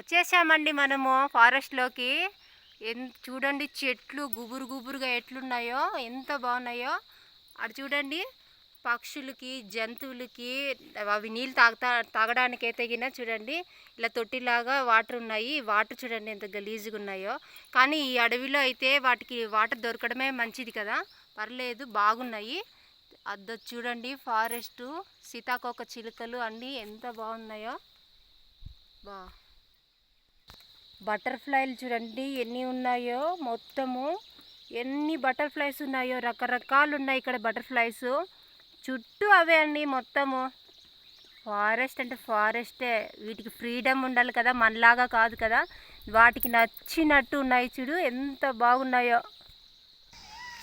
వచ్చేసామండి మనము ఫారెస్ట్లోకి. చూడండి చెట్లు గుబురు గుబురుగా ఎట్లున్నాయో, ఎంత బాగున్నాయో. అటు చూడండి పక్షులకి, జంతువులకి అవి నీళ్ళు తాగడానికి అయితే గిన చూడండి ఇలా తొట్టిలాగా వాటర్ ఉన్నాయి. వాటర్ చూడండి ఎంత గలీజ్గా ఉన్నాయో. కానీ ఈ అడవిలో అయితే వాటికి వాటర్ దొరకడమే మంచిది కదా, పర్లేదు బాగున్నాయి. అద్ద చూడండి ఫారెస్టు, సీతాకోక చిలుకలు అన్నీ ఎంత బాగున్నాయో. బటర్ఫ్లైలు చూడండి ఎన్ని ఉన్నాయో, మొత్తము ఎన్ని బటర్ఫ్లైస్ ఉన్నాయో, రకరకాలు ఉన్నాయి ఇక్కడ బటర్ఫ్లైస్. చుట్టూ అవే అండి మొత్తము. ఫారెస్ట్ అంటే ఫారెస్టే, వీటికి ఫ్రీడమ్ ఉండాలి కదా, మనలాగా కాదు కదా. వాటికి నచ్చినట్టు ఉన్నాయి చూడు ఎంత బాగున్నాయో.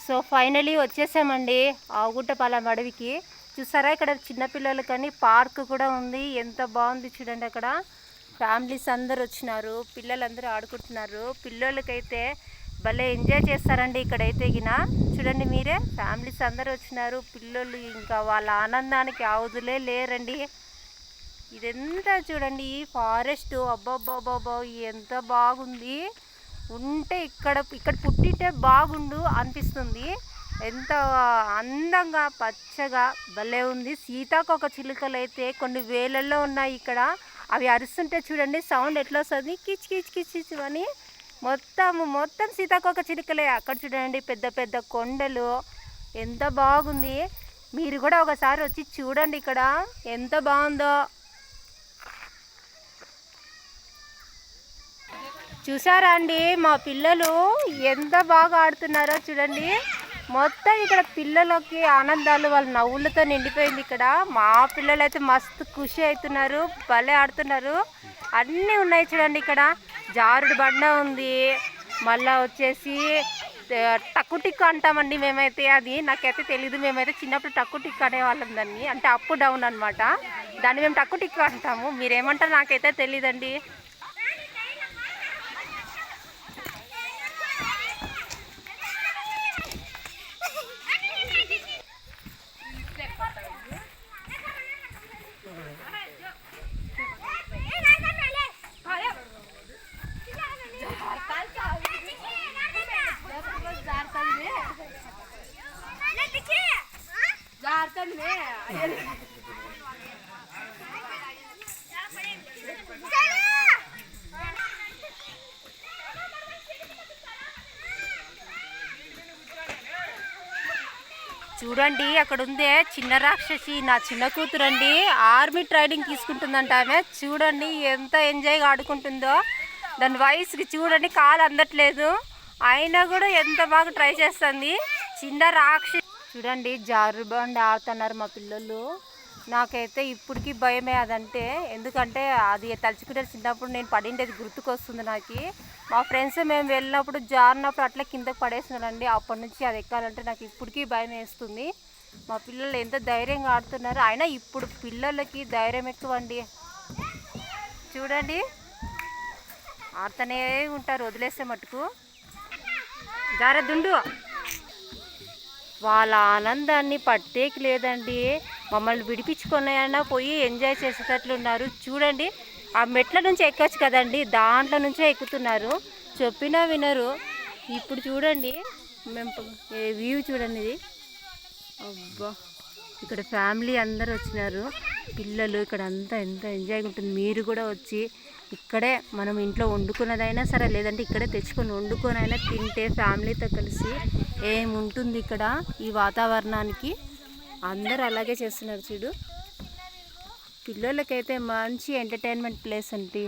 సో ఫైనలీ వచ్చేసామండి ఆవుగుట్టపాలెం అడవికి. చూసారా ఇక్కడ చిన్నపిల్లలకని పార్క్ కూడా ఉంది, ఎంత బాగుంది చూడండి. అక్కడ ఫ్యామిలీస్ అందరు వచ్చినారు, పిల్లలందరూ ఆడుకుంటున్నారు. పిల్లలకైతే భలే ఎంజాయ్ చేస్తారండి ఇక్కడైతే గిన. చూడండి మీరే, ఫ్యామిలీస్ అందరూ వచ్చినారు, పిల్లలు ఇంకా వాళ్ళ ఆనందానికి అవధులే లేరండి. ఇదంతా చూడండి ఈ ఫారెస్ట్, అబ్బాబ్బాబ్బా ఎంత బాగుంది. ఇక్కడ పుట్టింటే బాగుండు అనిపిస్తుంది. ఎంత అందంగా పచ్చగా భలే ఉంది. సీతాకోక చిలుకలు అయితే కొన్ని వేలల్లో ఉన్నాయి ఇక్కడ. అవి అరుస్తుంటే చూడండి సౌండ్ ఎట్లా వస్తుంది, కిచ్ కిచ్ కిచ్ అని. మొత్తం సీతాకోక చిలుకలే. అక్కడ చూడండి పెద్ద పెద్ద కొండలు, ఎంత బాగుంది. మీరు కూడా ఒకసారి వచ్చి చూడండి ఇక్కడ ఎంత బాగుందో. చూసారా అండి మా పిల్లలు ఎంత బాగా ఆడుతున్నారో చూడండి. మొత్తం ఇక్కడ పిల్లలకి ఆనందాలు, వాళ్ళ నవ్వులతో నిండిపోయింది ఇక్కడ. మా పిల్లలు అయితే మస్తు ఖుషి అవుతున్నారు, భలే ఆడుతున్నారు. అన్నీ ఉన్నాయి చూడండి ఇక్కడ. జారుడు బండ ఉంది, మళ్ళీ వచ్చేసి టక్కుటిక్ అంటామండి మేమైతే. అది నాకైతే తెలీదు, మేమైతే చిన్నప్పుడు టక్కుటిక్ అనేవాళ్ళం దాన్ని, అంటే అప్ డౌన్ అనమాట. దాన్ని మేము టక్కుటిక్ అంటాము, మీరేమంటారు నాకైతే తెలీదండి. చూడండి అక్కడ ఉందే చిన్న రాక్షసి, నా చిన్న కూతురండి. ఆర్మీ ట్రైనింగ్ తీసుకుంటుందంట ఆమె. చూడండి ఎంత ఎంజాయ్గా ఆడుకుంటుందో. దాని వయసుకి చూడండి కాలు అందట్లేదు, అయినా కూడా ఎంత బాగా ట్రై చేస్తుంది చిన్న రాక్షసి. చూడండి జారుబండి ఆడుతున్నారు మా పిల్లలు. నాకైతే ఇప్పటికీ భయమే అదంటే, ఎందుకంటే అది తలుచుకుంటే చిన్నప్పుడు నేను పడిండేది గుర్తుకొస్తుంది నాకు. మా ఫ్రెండ్స్ మేము వెళ్ళినప్పుడు జారినప్పుడు అట్లా కిందకు పడేస్తున్నానండి. అప్పటి నుంచి అది ఎక్కాలంటే నాకు ఇప్పటికీ భయం వేస్తుంది. మా పిల్లలు ఎంత ధైర్యంగా ఆడుతున్నారు. అయినా ఇప్పుడు పిల్లలకి ధైర్యం ఎక్కువండి. చూడండి ఆడుతూనే ఉంటారు, వదిలేస్తే మటుకు జారదుండు. వాళ్ళ ఆనందాన్ని పట్టేకి లేదండి. మమ్మల్ని విడిపించుకున్నాయన్నా పోయి ఎంజాయ్ చేసేటట్లున్నారు. చూడండి ఆ మెట్ల నుంచి ఎక్కచ్చు కదండి, దాంట్లో నుంచే ఎక్కుతున్నారు. చెప్పినా వినరు. ఇప్పుడు చూడండి మేము వ్యూ చూడండి ఇది. అబ్బా ఇక్కడ ఫ్యామిలీ అందరు వచ్చినారు, పిల్లలు. ఇక్కడ అంతా ఎంత ఎంజాయ్గా ఉంటుంది. మీరు కూడా వచ్చి ఇక్కడే మనం ఇంట్లో వండుకున్నదైనా సరే, లేదంటే ఇక్కడే తెచ్చుకొని వండుకొని అయినా తింటే ఫ్యామిలీతో కలిసి ఏముంటుంది ఇక్కడ. ఈ వాతావరణానికి అందరు అలాగే చేస్తున్నారు చూడు. పిల్లలకైతే మంచి ఎంటర్టైన్మెంట్ ప్లేస్ అండి.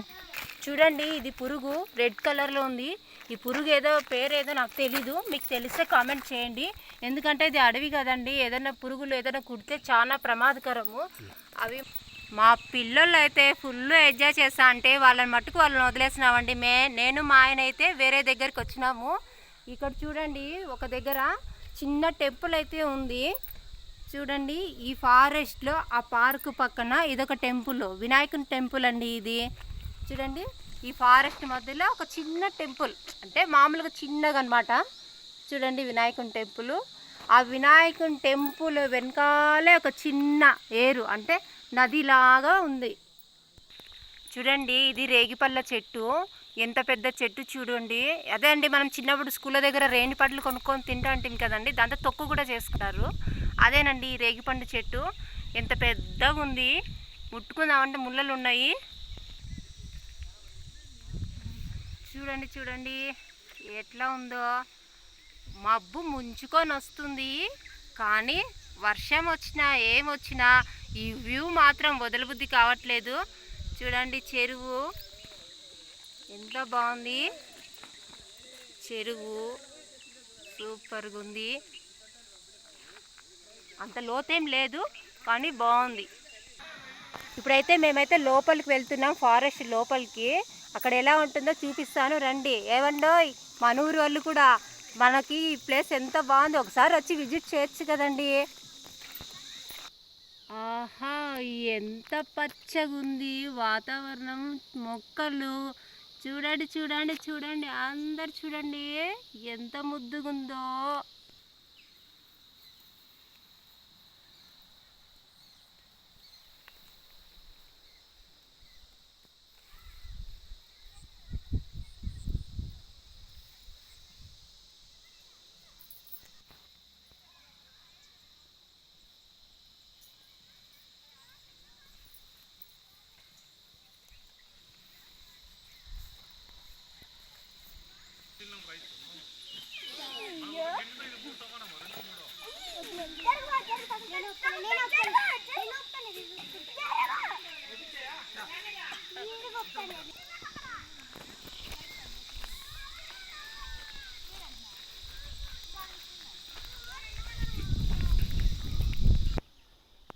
చూడండి ఇది పురుగు రెడ్ కలర్లో ఉంది. ఈ పురుగు ఏదో పేరేదో నాకు తెలీదు, మీకు తెలిస్తే కామెంట్ చేయండి. ఎందుకంటే ఇది అడవి కదండి, ఏదైనా పురుగులు ఏదైనా కుడితే చాలా ప్రమాదకరము అవి. మా పిల్లలు అయితే ఫుల్ ఎంజాయ్ చేస్తా అంటే వాళ్ళని మట్టుకు వాళ్ళని వదిలేసినామండి. నేను మా ఆయన అయితే వేరే దగ్గరికి వచ్చినాము. ఇక్కడ చూడండి ఒక దగ్గర చిన్న టెంపుల్ అయితే ఉంది చూడండి. ఈ ఫారెస్ట్లో ఆ పార్క్ పక్కన ఇదొక టెంపుల్, వినాయకుని టెంపుల్ అండి ఇది. చూడండి ఈ ఫారెస్ట్ మధ్యలో ఒక చిన్న టెంపుల్, అంటే మామూలుగా చిన్నగా అనమాట. చూడండి వినాయకుని టెంపుల్. ఆ వినాయకుని టెంపుల్ వెనకాలే ఒక చిన్న ఏరు, అంటే నదిలాగా ఉంది. చూడండి, ఇది రేగిపళ్ళ చెట్టు. ఎంత పెద్ద చెట్టు చూడండి. అదే అండి, మనం చిన్నప్పుడు స్కూల్ దగ్గర రేణి పళ్ళు కొనుక్కొని తింటా ఉంటాం కదండి, దాంతో తొక్కు కూడా చేసుకుంటారు. అదేనండి ఈ రేగిపండు చెట్టు. ఎంత పెద్దగా ఉంది, ముట్టుకుందామంటే ముళ్ళలు ఉన్నాయి. చూడండి చూడండి ఎట్లా ఉందో. మబ్బు ముంచుకొని వస్తుంది, కానీ వర్షం వచ్చినా ఏమొచ్చినా ఈ వ్యూ మాత్రం వదలబుద్ధి కావట్లేదు. చూడండి చెరువు ఎంత బాగుంది. చెరువు సూపర్గా ఉంది. అంత లోతేం లేదు కానీ బాగుంది. ఇప్పుడైతే మేమైతే లోపలికి వెళ్తున్నాం, ఫారెస్ట్ లోపలికి. అక్కడ ఎలా ఉంటుందో చూపిస్తాను రండి. ఏమండోయ్ మన ఊరు వాళ్ళు కూడా, మనకి ఈ ప్లేస్ ఎంత బాగుంది, ఒకసారి వచ్చి విజిట్ చేయొచ్చు కదండి. ఆహా, ఎంత పచ్చగా ఉంది వాతావరణం, మొక్కలు చూడండి చూడండి చూడండి, అందరు చూడండి ఎంత ముద్దుగుందో.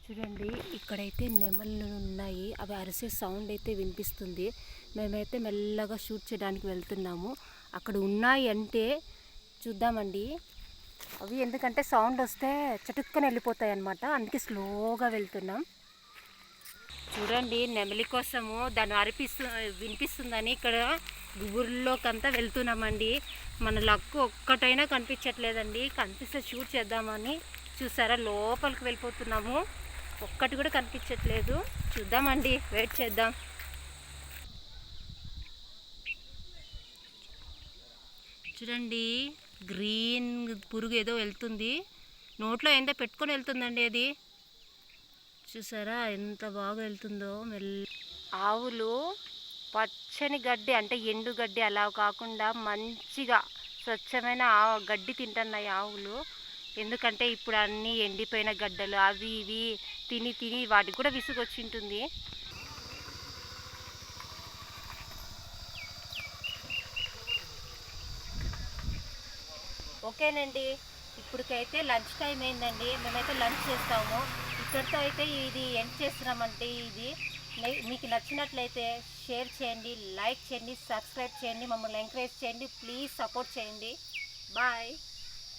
చూడండి, ఇక్కడైతే నెమళ్ళు ఉన్నాయి. అవి అరిసే సౌండ్ అయితే వినిపిస్తుంది. మేమైతే మెల్లగా షూట్ చేయడానికి వెళ్తున్నాము. అక్కడ ఉన్నాయి అంటే చూద్దామండి. అవి ఎందుకంటే సౌండ్ వస్తే చటుక్కని వెళ్ళిపోతాయి అన్నమాట, అందుకే స్లోగా వెళ్తున్నాం. చూడండి, నెమలి కోసము దాన్ని వినిపిస్తుందని ఇక్కడ గుబుర్లోకంతా వెళ్తున్నామండి. మన లక్కు ఒక్కటైనా కనిపించట్లేదండి, కనిపిస్తే షూట్ చేద్దామని. చూసారా, లోపలికి వెళ్ళిపోతున్నాము, ఒక్కటి కూడా కనిపించట్లేదు. చూద్దామండి, వెయిట్ చేద్దాం. చూడండి, గ్రీన్ పురుగు ఏదో వెళ్తుంది, నోట్లో ఏందో పెట్టుకొని వెళ్తుందండి అది. చూసారా ఎంత బాగా వెళ్తుందో. ఆవులు పచ్చని గడ్డి అంటే ఎండు గడ్డి అలా కాకుండా మంచిగా స్వచ్ఛమైన గడ్డి తింటున్నాయి ఆవులు. ఎందుకంటే ఇప్పుడు అన్నీ ఎండిపోయిన గడ్డలు అవి ఇవి తిని తిని వాటికి కూడా విసుగొచ్చి ఉంటుంది. ఓకేనండి, ఇప్పటికైతే లంచ్ టైం అయిందండి. మేమైతే లంచ్ చేస్తాము. ఇక్కడితో అయితే ఇది ఎండ్ చేస్తున్నామంటే ఇది మీకు నచ్చినట్లయితే షేర్ చేయండి, లైక్ చేయండి, సబ్స్క్రైబ్ చేయండి, మమ్మల్ని ఎంకరేజ్ చేయండి, ప్లీజ్ సపోర్ట్ చేయండి. బాయ్.